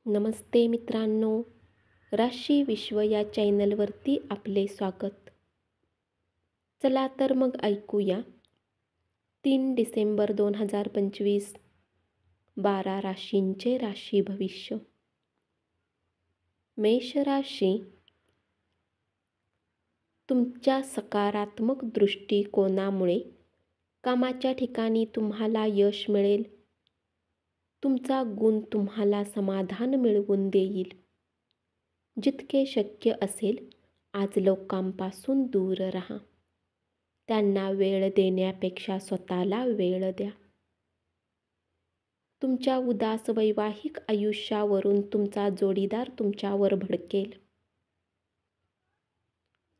नमस्ते मित्रांनो, राशी विश्व या चॅनलवरती आपले स्वागत. चला तर मग ऐकूया 3 डिसेंबर 2025 12 राशींचे राशी भविष्य. मेष राशी, तुमच्या सकारात्मक दृष्टिकोनामुळे कामाच्या ठिकाणी तुम्हाला यश मिळेल. तुमचा गुण तुम्हाला समाधान मिळवून देईल. जितके शक्य असेल आज लोकांपासून दूर राहा. त्यांना वेळ देण्यापेक्षा स्वतःला वेळ द्या. तुमच्या उदास वैवाहिक आयुष्यावरून तुमचा जोडीदार तुमच्यावर भडकेल.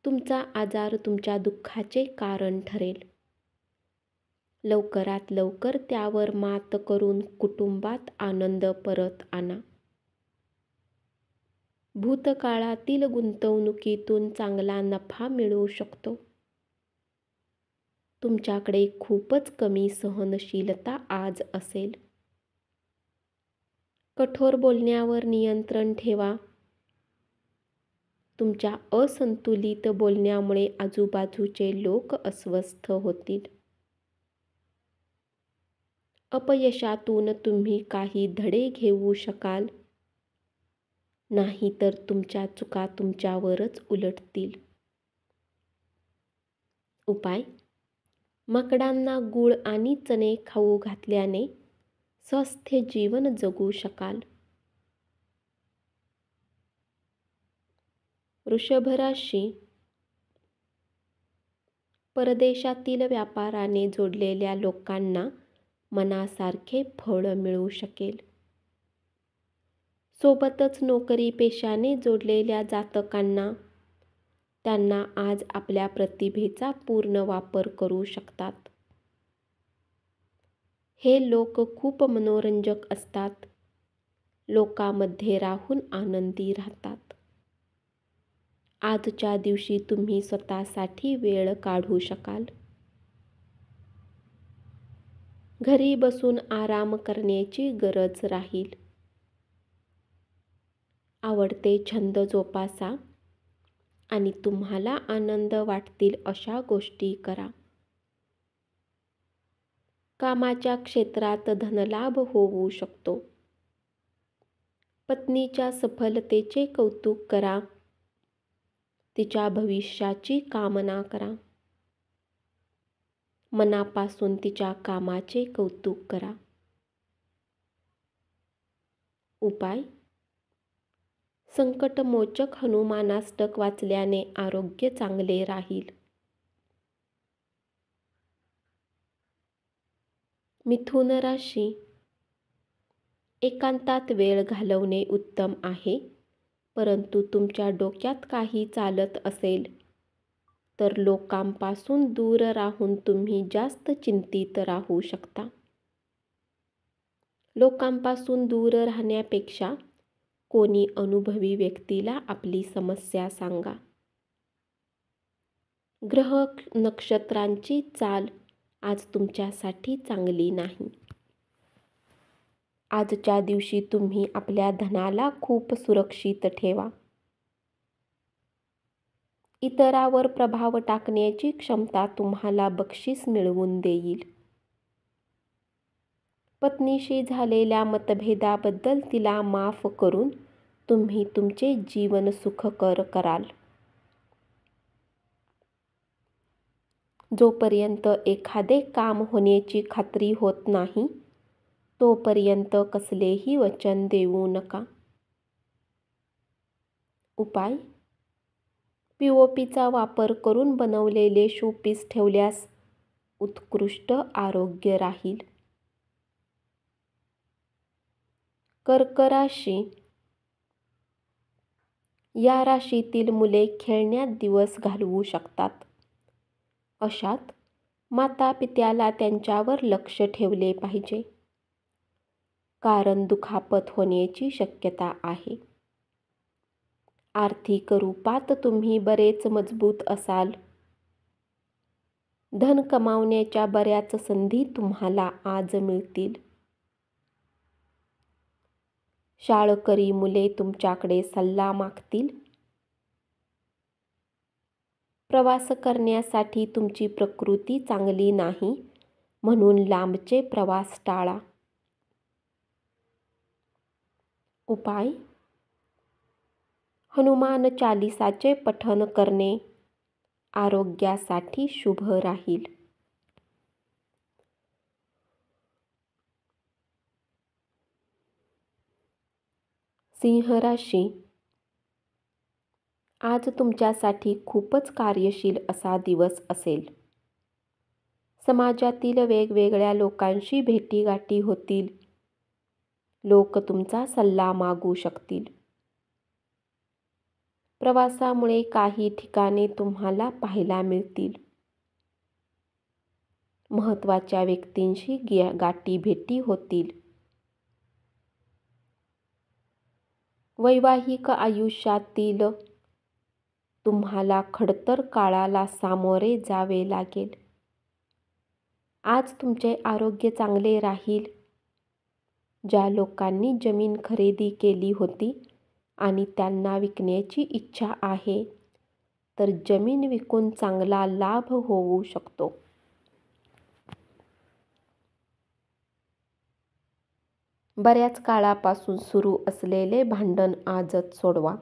तुमचा आजार तुमच्या दुःखाचे कारण ठरेल. लवकरात लवकर त्यावर मात करून कुटुंबात आनंद परत आणा. भूतकाळातील गुंतवणुकीतून चांगला नफा मिळू शकतो. तुमच्याकडे खूपच कमी सहनशीलता आज असेल. कठोर बोलण्यावर नियंत्रण ठेवा. तुमच्या असंतुलित बोलण्यामुळे आजूबाजूचे लोक अस्वस्थ होतील. अपयशातून तुम्ही काही धडे घेऊ शकाल, नाहीतर तुमच्या चुका तुमच्यावरच उलटतील. उपाय: माकडांना गूळ आणि चणे खाऊ घातल्याने स्वस्थ जीवन जगू शकाल. वृषभ राशी, परदेशातील व्यापाराने जोडलेल्या लोकांना मनासारखे फळ मिळू शकेल. सोबतच नोकरी पेशाने जोडलेल्या जातकांना त्यांना आज आपल्या प्रतिभेचा पूर्ण वापर करू शकतात. हे लोक खूप मनोरंजक असतात. लोकांमध्ये राहून आनंदी राहतात. आजच्या दिवशी तुम्ही स्वतःसाठी वेळ काढू शकाल. घरी बसून आराम करण्याची गरज राहील. आवडते छंद जोपासा आणि तुम्हाला आनंद वाटतील अशा गोष्टी करा. कामाच्या क्षेत्रात धनलाभ होऊ शकतो. पत्नीच्या सफलतेचे कौतुक करा. तिच्या भविष्याची कामना करा. मनापासून तिच्या कामाचे कौतुक करा. उपाय: संकटमोचक हनुमानाष्टक वाचल्याने आरोग्य चांगले राहील. मिथुन राशी, एकांतात वेळ घालवणे उत्तम आहे, परंतु तुमच्या डोक्यात काही चालत असेल तर लोकांपासून दूर राहून तुम्ही जास्त चिंतित राहू शकता. लोकांपासून दूर राहण्यापेक्षा कोणी अनुभवी व्यक्तीला आपली समस्या सांगा. ग्रह नक्षत्रांची चाल आज तुमच्यासाठी चांगली नाही. आजच्या दिवशी तुम्ही आपल्या धनाला खूप सुरक्षित ठेवा. इतरावर प्रभाव टाकण्याची क्षमता तुम्हाला बक्षीस मिळवून देईल. पत्नीशी झालेल्या मतभेदाबद्दल तिला माफ करून तुम्ही तुमचे जीवन सुखकर कराल. जोपर्यंत एखादे काम होण्याची खात्री होत नाही, तोपर्यंत कसलेही वचन देऊ नका. उपाय: पीओपीचा वापर करून बनवलेले शोपीस ठेवल्यास उत्कृष्ट आरोग्य राहील. कर्क राशी, या राशीतील मुले खेळण्यात दिवस घालवू शकतात. अशात मातापित्याला त्यांच्यावर लक्ष ठेवले पाहिजे, कारण दुखापत होण्याची शक्यता आहे. आर्थिक रूपात तुम्ही बरेच मजबूत असाल. धन कमावण्याच्या बऱ्याच संधी तुम्हाला आज मिळतील. शाळकरी मुले तुमच्याकडे सल्ला मागतील. प्रवास करण्यासाठी तुमची प्रकृती चांगली नाही, म्हणून लांबचे प्रवास टाळा. उपाय: हनुमान चालिसाचे पठण करणे आरोग्यासाठी शुभ राहील. सिंह राशी, आज तुमच्यासाठी खूपच कार्यशील असा दिवस असेल. समाजातील वेगवेगळ्या लोकांशी भेटीगाठी होतील. लोक तुमचा सल्ला मागू शकतील. प्रवासामुळे काही ठिकाणे तुम्हाला पाहायला मिळतील. महत्त्वाच्या व्यक्तींशी गाठीभेटी होतील. वैवाहिक आयुष्यातील तुम्हाला खडतर काळाला सामोरे जावे लागेल. आज तुमचे आरोग्य चांगले राहील. ज्या लोकांनी जमीन खरेदी केली होती आणि त्यांना विकण्याची इच्छा आहे, तर जमीन विकून चांगला लाभ होऊ शकतो. बऱ्याच काळापासून सुरू असलेले भांडण आजच सोडवा.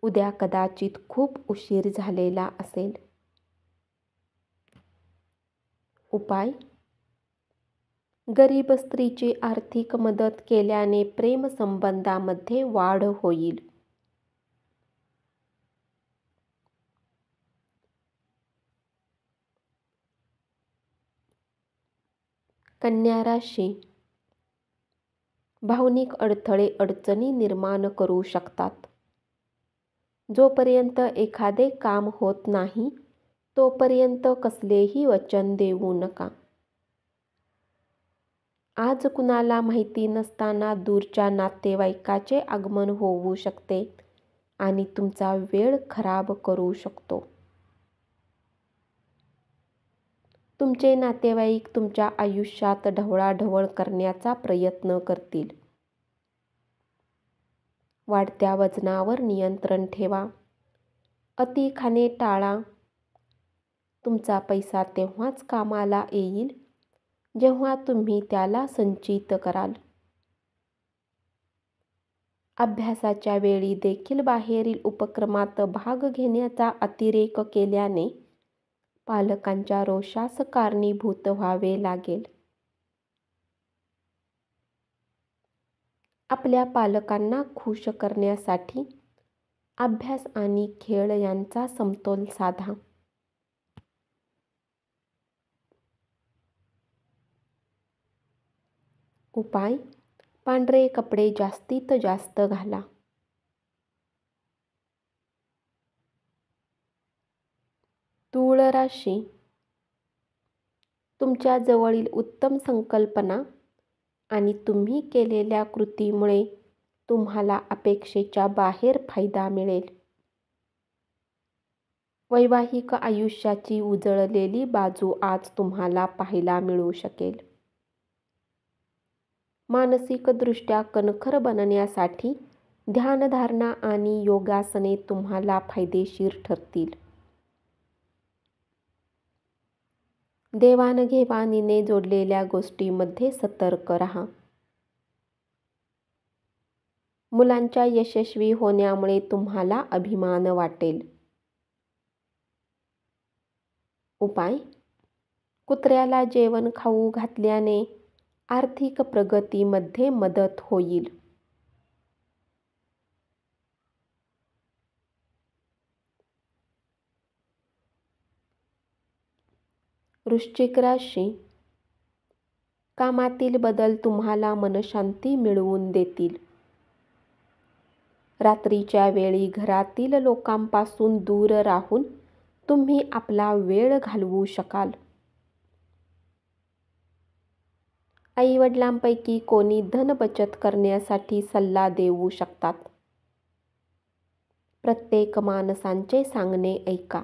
उद्या कदाचित खूप उशीर झालेला असेल. उपाय: गरीब स्त्रीची आर्थिक मदत केल्याने प्रेमसंबंधामध्ये वाढ होईल. कन्या राशी, भावनिक अडथळे अडचणी निर्माण करू शकतात. जोपर्यंत एखादे काम होत नाही, तोपर्यंत कसलेही वचन देऊ नका. आज कुणाला माहिती नसताना दूरच्या नातेवाईकाचे आगमन होऊ शकते आणि तुमचा वेळ खराब करू शकतो. तुमचे नातेवाईक तुमच्या आयुष्यात ढवळाढवळ करण्याचा प्रयत्न करतील. वाढत्या वजनावर नियंत्रण ठेवा. अति खाणे टाळा. तुमचा पैसा तेव्हाच कामाला येईल जेव्हा तुम्ही त्याला संचित कराल. अभ्यासाच्या वेळी देखील बाहेरील उपक्रमात भाग घेण्याचा अतिरेक केल्याने पालकांच्या रोषास कारणीभूत व्हावे लागेल. आपल्या पालकांना खुश करण्यासाठी अभ्यास आणि खेळ यांचा समतोल साधा. उपाय: पांढरे कपडे जास्तीत जास्त घाला. तूळ राशी, तुमच्या जवळील उत्तम संकल्पना आणि तुम्ही केलेल्या कृतीमुळे तुम्हाला अपेक्षेच्या बाहेर फायदा मिळेल. वैवाहिक आयुष्याची उजळलेली बाजू आज तुम्हाला पाहायला मिळू शकेल. मानसिकदृष्ट्या कणखर बनण्यासाठी ध्यानधारणा आणि योगासने तुम्हाला फायदेशीर ठरतील. देवाणघेवाणीने जोडलेल्या गोष्टींमध्ये सतर्क राहा. मुलांच्या यशस्वी होण्यामुळे तुम्हाला अभिमान वाटेल. उपाय: कुत्र्याला जेवण खाऊ घातल्याने आर्थिक प्रगतीमध्ये मदत होईल. वृश्चिक राशी, कामातील बदल तुम्हाला मनशांती मिळवून देतील. रात्रीच्या वेळी घरातील लोकांपासून दूर राहून तुम्ही आपला वेळ घालवू शकाल. आईवडिलांपैकी कोणी धन बचत करण्यासाठी सल्ला देऊ शकतात. प्रत्येक माणसांचे सांगणे ऐका.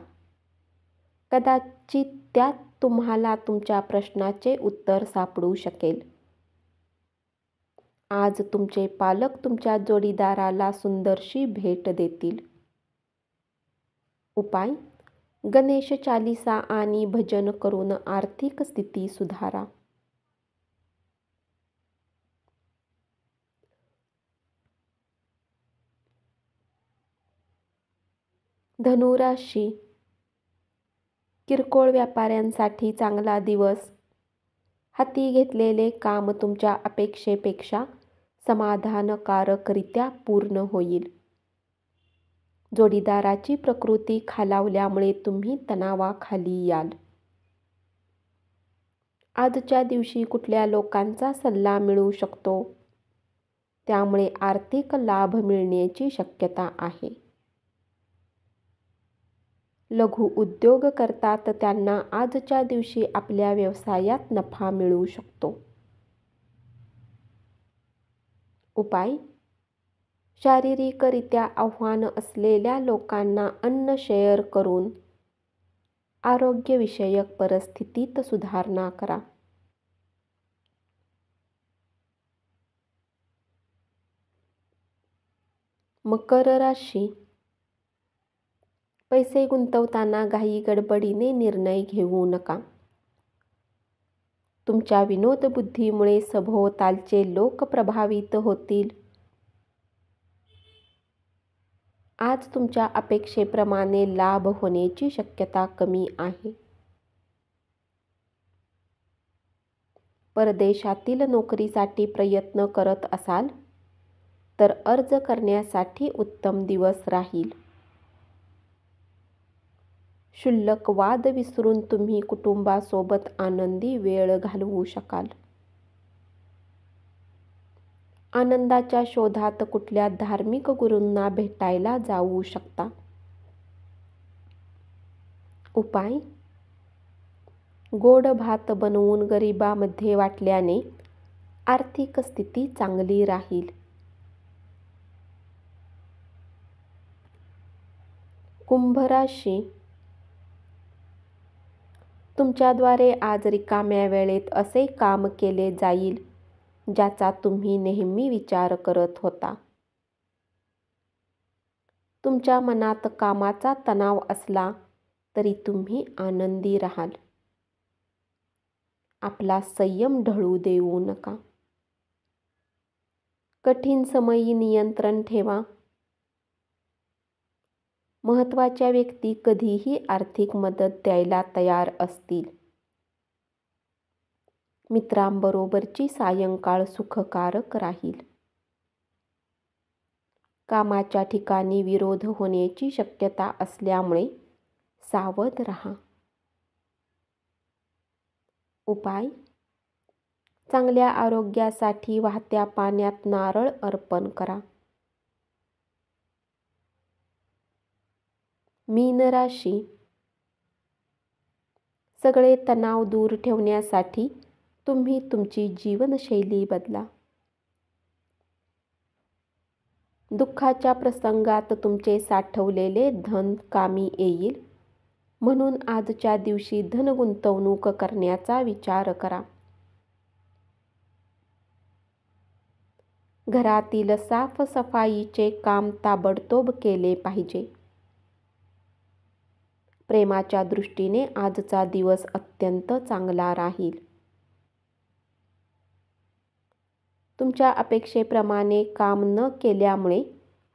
कदाचित त्यात तुम्हाला तुमच्या प्रश्नाचे उत्तर सापडू शकेल. आज तुमचे पालक तुमच्या जोडीदाराला सुंदरशी भेट देतील. उपाय: गणेश चालिसा आणि भजन करून आर्थिक स्थिती सुधारा. धनुराशी, किरकोळ व्यापाऱ्यांसाठी चांगला दिवस. हाती घेतलेले काम तुमच्या अपेक्षेपेक्षा समाधानकारकरित्या पूर्ण होईल. जोडीदाराची प्रकृती खालावल्यामुळे तुम्ही तणावाखाली याल. आजच्या दिवशी कुठल्या लोकांचा सल्ला मिळू शकतो, त्यामुळे आर्थिक लाभ मिळण्याची शक्यता आहे. लघु उद्योग करतात त्यांना आजच्या दिवशी आपल्या व्यवसायात नफा मिळू शकतो. उपाय: शारीरिकरित्या आव्हान असलेल्या लोकांना अन्न शेअर करून आरोग्यविषयक परिस्थितीत सुधारणा करा. मकर राशी, पैसे गुंतवताना घाई गडबडीने निर्णय घेऊ नका. तुमच्या विनोदबुद्धीमुळे सभोवतालचे लोक प्रभावित होतील. आज तुमच्या अपेक्षेप्रमाणे लाभ होण्याची शक्यता कमी आहे. परदेशातील नोकरीसाठी प्रयत्न करत असाल तर अर्ज करण्यासाठी उत्तम दिवस राहील. क्षुल्लक वाद विसरून तुम्ही कुटुंबासोबत आनंदी वेळ घालवू शकाल. आनंदाच्या शोधात कुठल्या धार्मिक गुरूंना भेटायला जाऊ शकता. उपाय: गोड भात बनवून गरिबांमध्ये वाटल्याने आर्थिक स्थिती चांगली राहील. कुंभ राशी, तुमच्याद्वारे आज रिकाम्या वेळेत असे काम केले जाईल ज्याचा तुम्ही नेहमी विचार करत होता. तुमच्या मनात कामाचा तणाव असला तरी तुम्ही आनंदी राहाल. आपला संयम ढळू देऊ नका. कठीण समयी नियंत्रण ठेवा. महत्त्वाच्या व्यक्ती कधीही आर्थिक मदत द्यायला तयार असतील. मित्रांबरोबरची सायंकाळ सुखकारक राहील. कामाच्या ठिकाणी विरोध होण्याची शक्यता असल्यामुळे सावध राहा. उपाय: चांगल्या आरोग्यासाठी वाहत्या पाण्यात नारळ अर्पण करा. मीन राशी, सगळे तणाव दूर ठेवण्यासाठी तुम्ही तुमची जीवनशैली बदला. दुःखाच्या प्रसंगात तुमचे साठवलेले धन कामी येईल, म्हणून आजच्या दिवशी धन गुंतवणूक करण्याचा विचार करा. घरातील साफसफाईचे काम ताबडतोब केले पाहिजे. प्रेमाच्या दृष्टीने आजचा दिवस अत्यंत चांगला राहील. तुमच्या अपेक्षेप्रमाणे काम न केल्यामुळे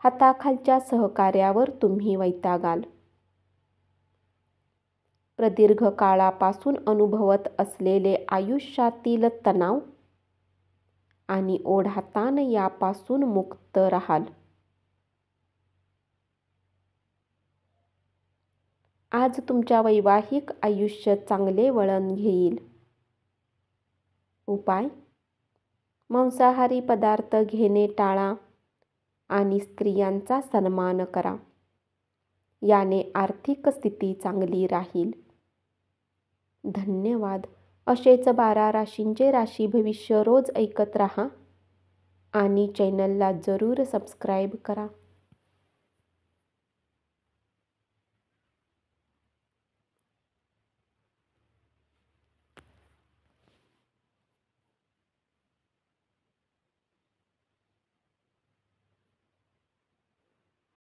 हाताखालच्या सहकार्यावर तुम्ही वैतागाल. प्रदीर्घ काळापासून अनुभवत असलेले आयुष्यातील तणाव आणि ओढाताण यापासून मुक्त राहाल. आज तुमच्या वैवाहिक आयुष्य चांगले वळण घेईल. उपाय: मांसाहारी पदार्थ घेणे टाळा आणि स्त्रियांचा सन्मान करा. याने आर्थिक स्थिती चांगली राहील. धन्यवाद. असेच 12 राशींचे राशी भविष्य रोज ऐकत राहा आणि चॅनलला जरूर सबस्क्राईब करा.